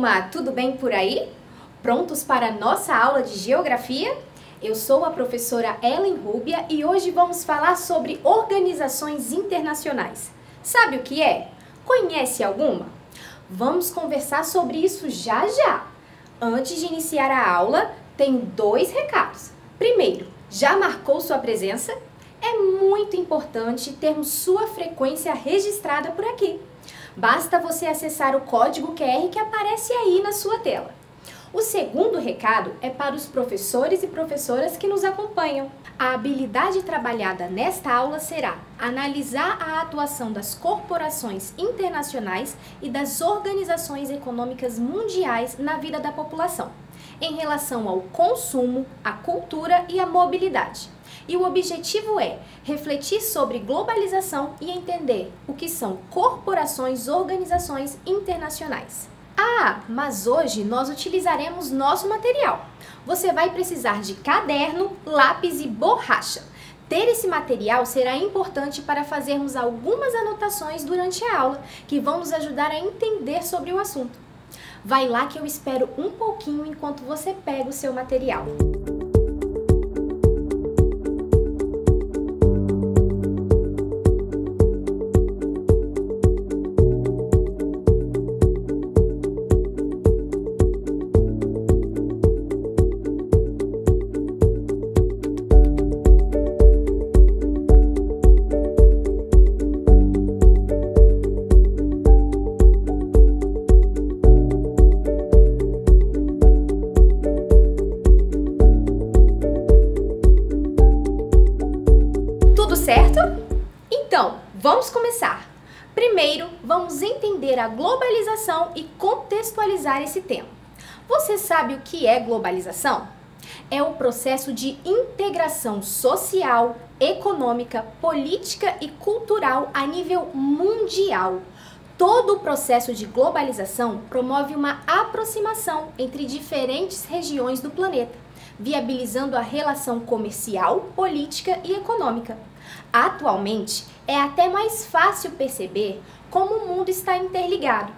turma, tudo bem por aí? Prontos para a nossa aula de Geografia? Eu sou a professora Ellen Rúbia e hoje vamos falar sobre organizações internacionais. Sabe o que é? Conhece alguma? Vamos conversar sobre isso já já. Antes de iniciar a aula, tenho 2 recados. Primeiro, já marcou sua presença? É muito importante termos sua frequência registrada por aqui. Basta você acessar o código QR que aparece aí na sua tela. O segundo recado é para os professores e professoras que nos acompanham. A habilidade trabalhada nesta aula será analisar a atuação das corporações internacionais e das organizações econômicas mundiais na vida da população, em relação ao consumo, à cultura e à mobilidade. E o objetivo é refletir sobre globalização e entender o que são corporações, organizações internacionais. Ah, mas hoje nós utilizaremos nosso material. Você vai precisar de caderno, lápis e borracha. Ter esse material será importante para fazermos algumas anotações durante a aula, que vão nos ajudar a entender sobre o assunto. Vai lá que eu espero um pouquinho enquanto você pega o seu material. Certo? Então, vamos começar. Primeiro, vamos entender a globalização e contextualizar esse tema. Você sabe o que é globalização? É o processo de integração social, econômica, política e cultural a nível mundial. Todo o processo de globalização promove uma aproximação entre diferentes regiões do planeta, viabilizando a relação comercial, política e econômica. Atualmente, é até mais fácil perceber como o mundo está interligado.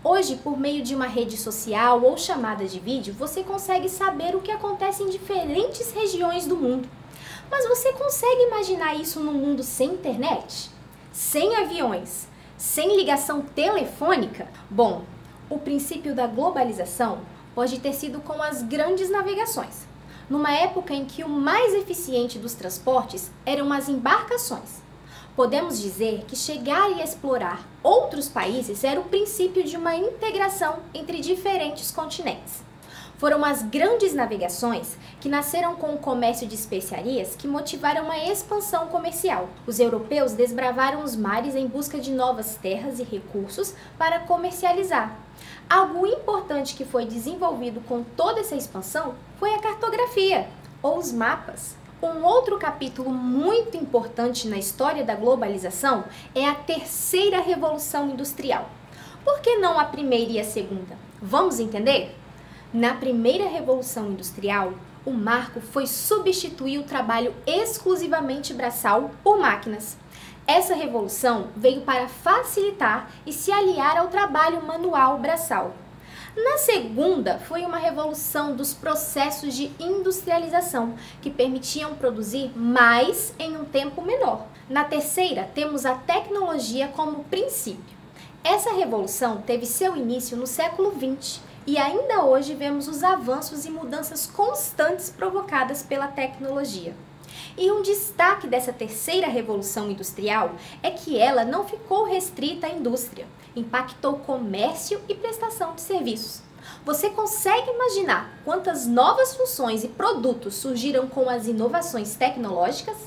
Hoje, por meio de uma rede social ou chamada de vídeo, você consegue saber o que acontece em diferentes regiões do mundo. Mas você consegue imaginar isso num mundo sem internet? Sem aviões? Sem ligação telefônica? Bom, o princípio da globalização pode ter sido com as grandes navegações, numa época em que o mais eficiente dos transportes eram as embarcações. Podemos dizer que chegar e explorar outros países era o princípio de uma integração entre diferentes continentes. Foram as grandes navegações que nasceram com o comércio de especiarias que motivaram uma expansão comercial. Os europeus desbravaram os mares em busca de novas terras e recursos para comercializar. Algo importante que foi desenvolvido com toda essa expansão foi a cartografia, ou os mapas. Um outro capítulo muito importante na história da globalização é a terceira revolução industrial. Por que não a primeira e a segunda? Vamos entender? Na primeira revolução industrial, o marco foi substituir o trabalho exclusivamente braçal por máquinas. Essa revolução veio para facilitar e se aliar ao trabalho manual braçal. Na segunda, foi uma revolução dos processos de industrialização, que permitiam produzir mais em um tempo menor. Na terceira, temos a tecnologia como princípio. Essa revolução teve seu início no século XX e ainda hoje vemos os avanços e mudanças constantes provocadas pela tecnologia. E um destaque dessa terceira revolução industrial é que ela não ficou restrita à indústria, impactou comércio e prestação de serviços. Você consegue imaginar quantas novas funções e produtos surgiram com as inovações tecnológicas?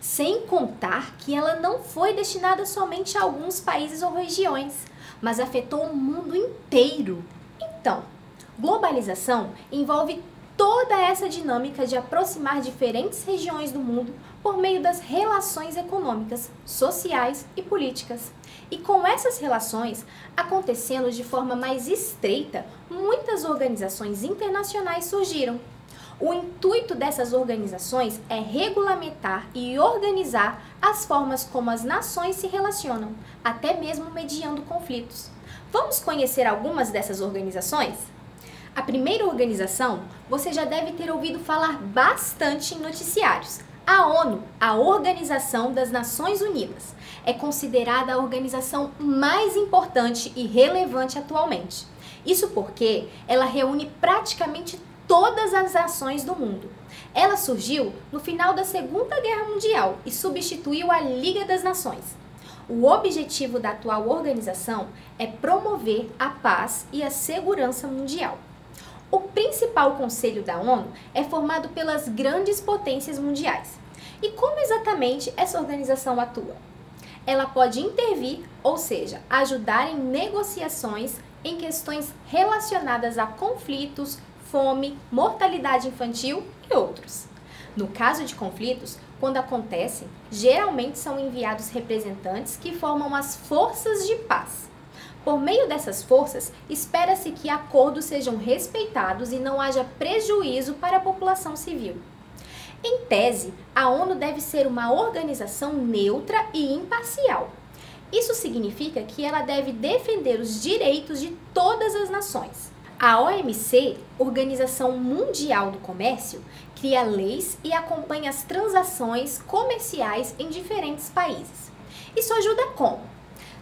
Sem contar que ela não foi destinada somente a alguns países ou regiões, mas afetou o mundo inteiro. Então, globalização envolve toda essa dinâmica de aproximar diferentes regiões do mundo por meio das relações econômicas, sociais e políticas. E com essas relações acontecendo de forma mais estreita, muitas organizações internacionais surgiram. O intuito dessas organizações é regulamentar e organizar as formas como as nações se relacionam, até mesmo mediando conflitos. Vamos conhecer algumas dessas organizações? A primeira organização, você já deve ter ouvido falar bastante em noticiários. A ONU, a Organização das Nações Unidas, é considerada a organização mais importante e relevante atualmente. Isso porque ela reúne praticamente todas as nações do mundo. Ela surgiu no final da Segunda Guerra Mundial e substituiu a Liga das Nações. O objetivo da atual organização é promover a paz e a segurança mundial. O principal conselho da ONU é formado pelas grandes potências mundiais. E como exatamente essa organização atua? Ela pode intervir, ou seja, ajudar em negociações em questões relacionadas a conflitos, fome, mortalidade infantil e outros. No caso de conflitos, quando acontecem, geralmente são enviados representantes que formam as forças de paz. Por meio dessas forças, espera-se que acordos sejam respeitados e não haja prejuízo para a população civil. Em tese, a ONU deve ser uma organização neutra e imparcial. Isso significa que ela deve defender os direitos de todas as nações. A OMC, Organização Mundial do Comércio, cria leis e acompanha as transações comerciais em diferentes países. Isso ajuda como?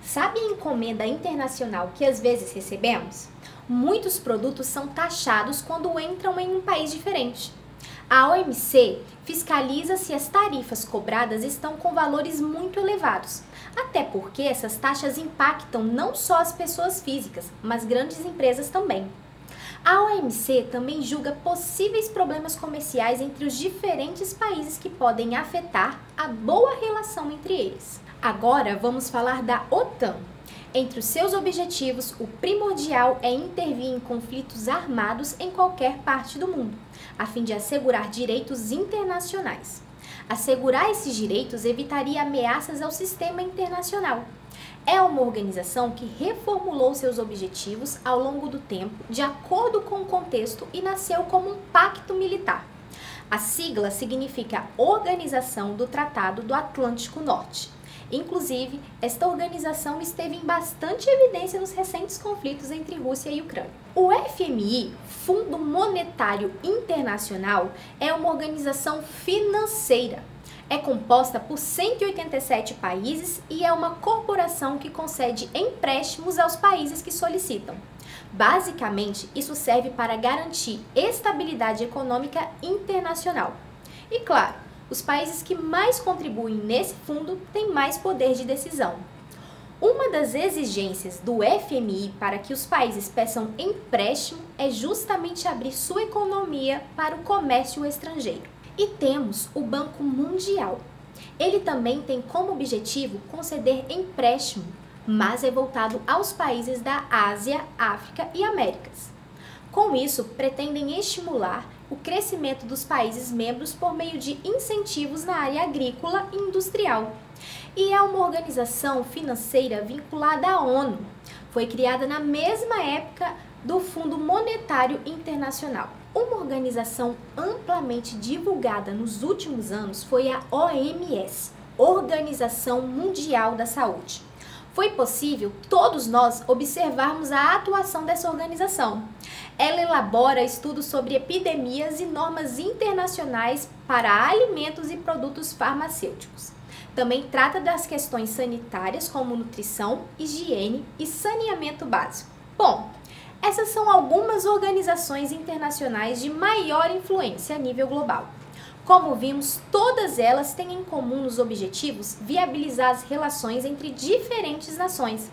Sabe a encomenda internacional que às vezes recebemos? Muitos produtos são taxados quando entram em um país diferente. A OMC fiscaliza se as tarifas cobradas estão com valores muito elevados, até porque essas taxas impactam não só as pessoas físicas, mas grandes empresas também. A OMC também julga possíveis problemas comerciais entre os diferentes países que podem afetar a boa relação entre eles. Agora vamos falar da OTAN. Entre os seus objetivos, o primordial é intervir em conflitos armados em qualquer parte do mundo, a fim de assegurar direitos internacionais. Assegurar esses direitos evitaria ameaças ao sistema internacional. É uma organização que reformulou seus objetivos ao longo do tempo, de acordo com o contexto, e nasceu como um pacto militar. A sigla significa Organização do Tratado do Atlântico Norte. Inclusive, esta organização esteve em bastante evidência nos recentes conflitos entre Rússia e Ucrânia. O FMI, Fundo Monetário Internacional, é uma organização financeira. É composta por 187 países e é uma corporação que concede empréstimos aos países que solicitam. Basicamente, isso serve para garantir estabilidade econômica internacional. E claro, os países que mais contribuem nesse fundo têm mais poder de decisão. Uma das exigências do FMI para que os países peçam empréstimo é justamente abrir sua economia para o comércio estrangeiro. E temos o Banco Mundial. Ele também tem como objetivo conceder empréstimo, mas é voltado aos países da Ásia, África e Américas. Com isso, pretendem estimular o crescimento dos países membros por meio de incentivos na área agrícola e industrial. E é uma organização financeira vinculada à ONU. Foi criada na mesma época do Fundo Monetário Internacional. Uma organização amplamente divulgada nos últimos anos foi a OMS, Organização Mundial da Saúde. Foi possível todos nós observarmos a atuação dessa organização. Ela elabora estudos sobre epidemias e normas internacionais para alimentos e produtos farmacêuticos. Também trata das questões sanitárias como nutrição, higiene e saneamento básico. Bom, essas são algumas organizações internacionais de maior influência a nível global. Como vimos, todas elas têm em comum nos objetivos viabilizar as relações entre diferentes nações.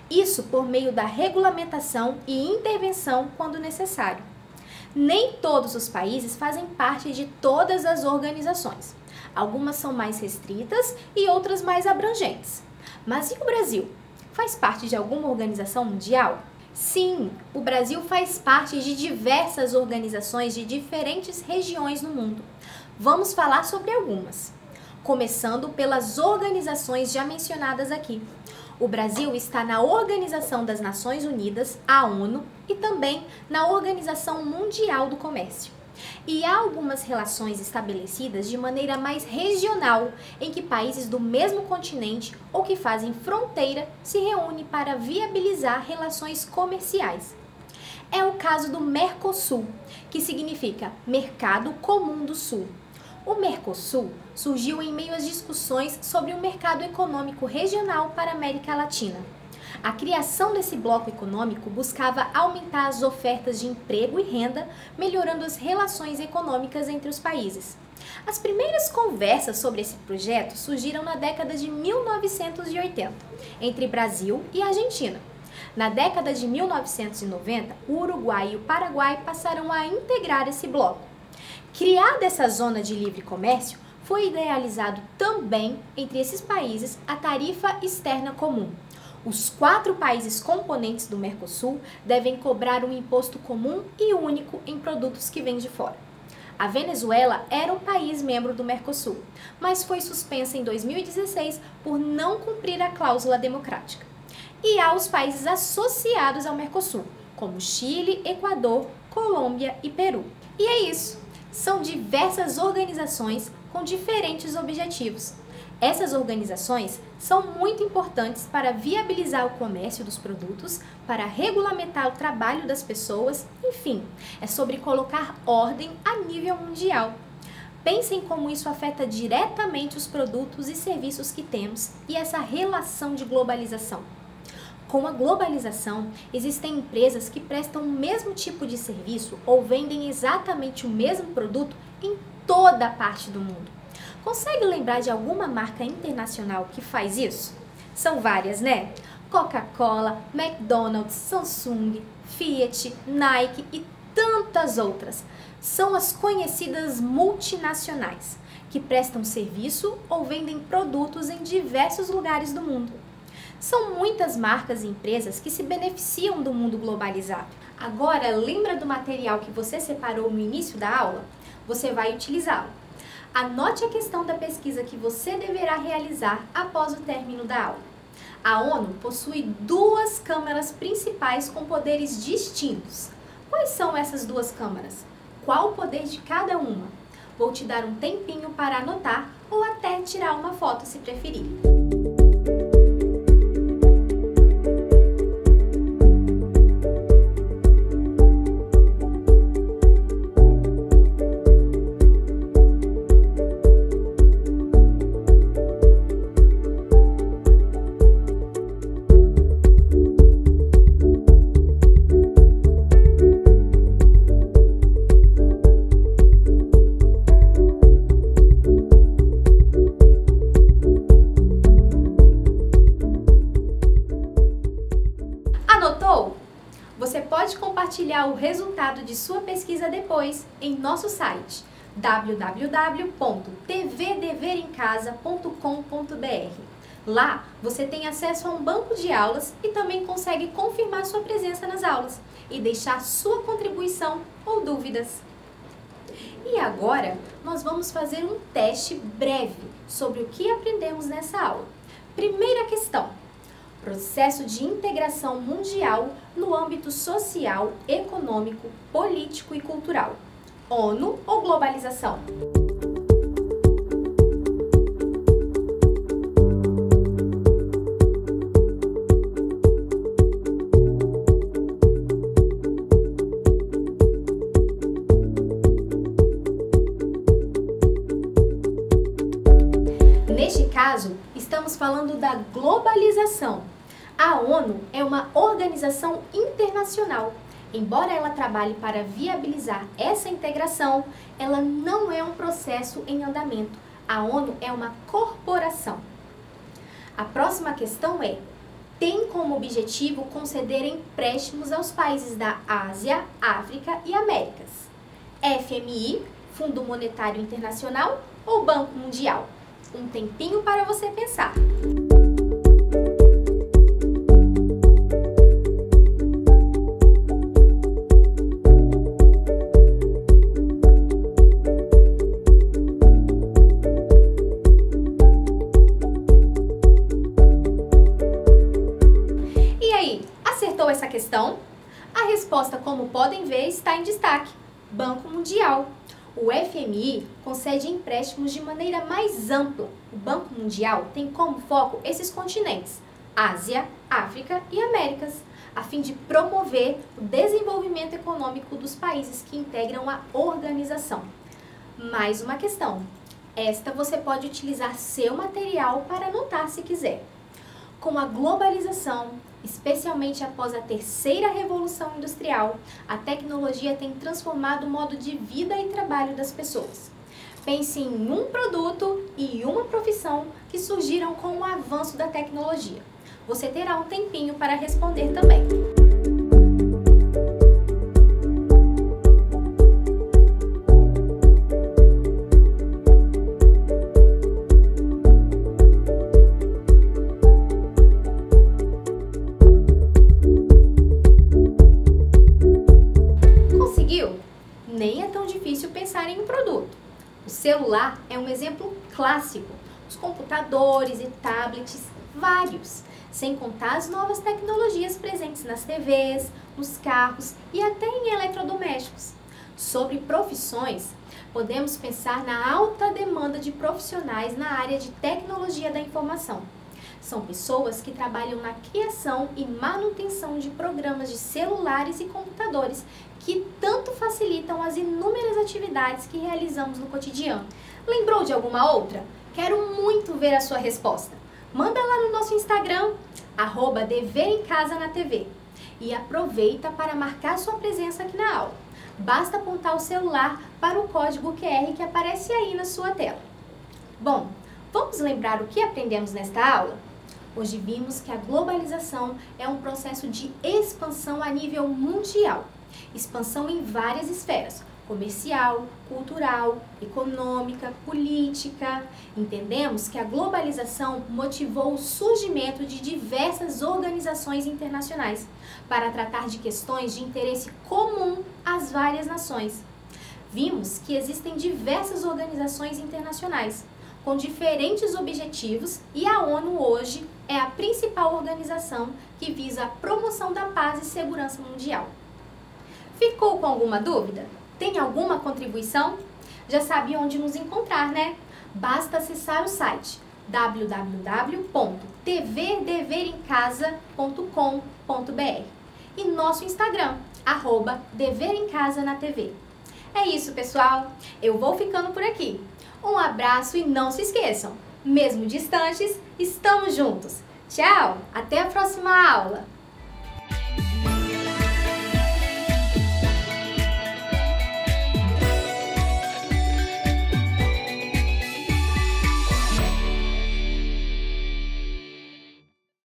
Isso por meio da regulamentação e intervenção quando necessário. Nem todos os países fazem parte de todas as organizações. Algumas são mais restritas e outras mais abrangentes. Mas e o Brasil? Faz parte de alguma organização mundial? Sim, o Brasil faz parte de diversas organizações de diferentes regiões no mundo. Vamos falar sobre algumas, começando pelas organizações já mencionadas aqui. O Brasil está na Organização das Nações Unidas, a ONU, e também na Organização Mundial do Comércio. E há algumas relações estabelecidas de maneira mais regional, em que países do mesmo continente ou que fazem fronteira se reúnem para viabilizar relações comerciais. É o caso do Mercosul, que significa Mercado Comum do Sul. O Mercosul surgiu em meio às discussões sobre o mercado econômico regional para a América Latina. A criação desse bloco econômico buscava aumentar as ofertas de emprego e renda, melhorando as relações econômicas entre os países. As primeiras conversas sobre esse projeto surgiram na década de 1980, entre Brasil e Argentina. Na década de 1990, o Uruguai e o Paraguai passaram a integrar esse bloco. Criada essa zona de livre comércio, foi idealizado também entre esses países a tarifa externa comum. Os 4 países componentes do Mercosul devem cobrar um imposto comum e único em produtos que vêm de fora. A Venezuela era um país membro do Mercosul, mas foi suspensa em 2016 por não cumprir a cláusula democrática. E há os países associados ao Mercosul, como Chile, Equador, Colômbia e Peru. E é isso, são diversas organizações com diferentes objetivos. Essas organizações são muito importantes para viabilizar o comércio dos produtos, para regulamentar o trabalho das pessoas, enfim, é sobre colocar ordem a nível mundial. Pensem como isso afeta diretamente os produtos e serviços que temos e essa relação de globalização. Com a globalização, existem empresas que prestam o mesmo tipo de serviço ou vendem exatamente o mesmo produto em toda a parte do mundo. Consegue lembrar de alguma marca internacional que faz isso? São várias, né? Coca-Cola, McDonald's, Samsung, Fiat, Nike e tantas outras. São as conhecidas multinacionais, que prestam serviço ou vendem produtos em diversos lugares do mundo. São muitas marcas e empresas que se beneficiam do mundo globalizado. Agora, lembra do material que você separou no início da aula? Você vai utilizá-lo. Anote a questão da pesquisa que você deverá realizar após o término da aula. A ONU possui 2 câmaras principais com poderes distintos. Quais são essas 2 câmaras? Qual o poder de cada uma? Vou te dar um tempinho para anotar ou até tirar uma foto se preferir. Anotou? Você pode compartilhar o resultado de sua pesquisa depois em nosso site www.tvdeverencasa.com.br. Lá você tem acesso a um banco de aulas e também consegue confirmar sua presença nas aulas e deixar sua contribuição ou dúvidas. E agora nós vamos fazer um teste breve sobre o que aprendemos nessa aula. Primeira questão: processo de integração mundial no âmbito social, econômico, político e cultural. ONU ou globalização? Neste caso, estamos falando da globalização. A ONU é uma organização internacional. Embora ela trabalhe para viabilizar essa integração, ela não é um processo em andamento. A ONU é uma corporação. A próxima questão é: tem como objetivo conceder empréstimos aos países da Ásia, África e Américas? FMI, Fundo Monetário Internacional ou Banco Mundial? Um tempinho para você pensar. E aí, acertou essa questão? A resposta, como podem ver, está em destaque. Banco Mundial. O FMI concede empréstimos de maneira mais ampla. O Banco Mundial tem como foco esses continentes, Ásia, África e Américas, a fim de promover o desenvolvimento econômico dos países que integram a organização. Mais uma questão. Esta você pode utilizar seu material para anotar se quiser. Com a globalização, especialmente após a terceira revolução industrial, a tecnologia tem transformado o modo de vida e trabalho das pessoas. Pense em um produto e uma profissão que surgiram com o avanço da tecnologia. Você terá um tempinho para responder também. Nem é tão difícil pensar em um produto. O celular é um exemplo clássico. Os computadores e tablets, vários, sem contar as novas tecnologias presentes nas TVs, nos carros e até em eletrodomésticos. Sobre profissões, podemos pensar na alta demanda de profissionais na área de tecnologia da informação. São pessoas que trabalham na criação e manutenção de programas de celulares e computadores que tanto facilitam as inúmeras atividades que realizamos no cotidiano. Lembrou de alguma outra? Quero muito ver a sua resposta. Manda lá no nosso Instagram, @deverimcasa-na-tv, e aproveita para marcar sua presença aqui na aula. Basta apontar o celular para o código QR que aparece aí na sua tela. Bom, vamos lembrar o que aprendemos nesta aula? Hoje vimos que a globalização é um processo de expansão a nível mundial. Expansão em várias esferas: comercial, cultural, econômica, política. Entendemos que a globalização motivou o surgimento de diversas organizações internacionais para tratar de questões de interesse comum às várias nações. Vimos que existem diversas organizações internacionais com diferentes objetivos e a ONU hoje é a principal organização que visa a promoção da paz e segurança mundial. Ficou com alguma dúvida? Tem alguma contribuição? Já sabe onde nos encontrar, né? Basta acessar o site www.tvdeverimcasa.com.br e nosso Instagram, @deverimcasa-na-tv. É isso, pessoal. Eu vou ficando por aqui. Um abraço e não se esqueçam, mesmo distantes, estamos juntos. Tchau, até a próxima aula!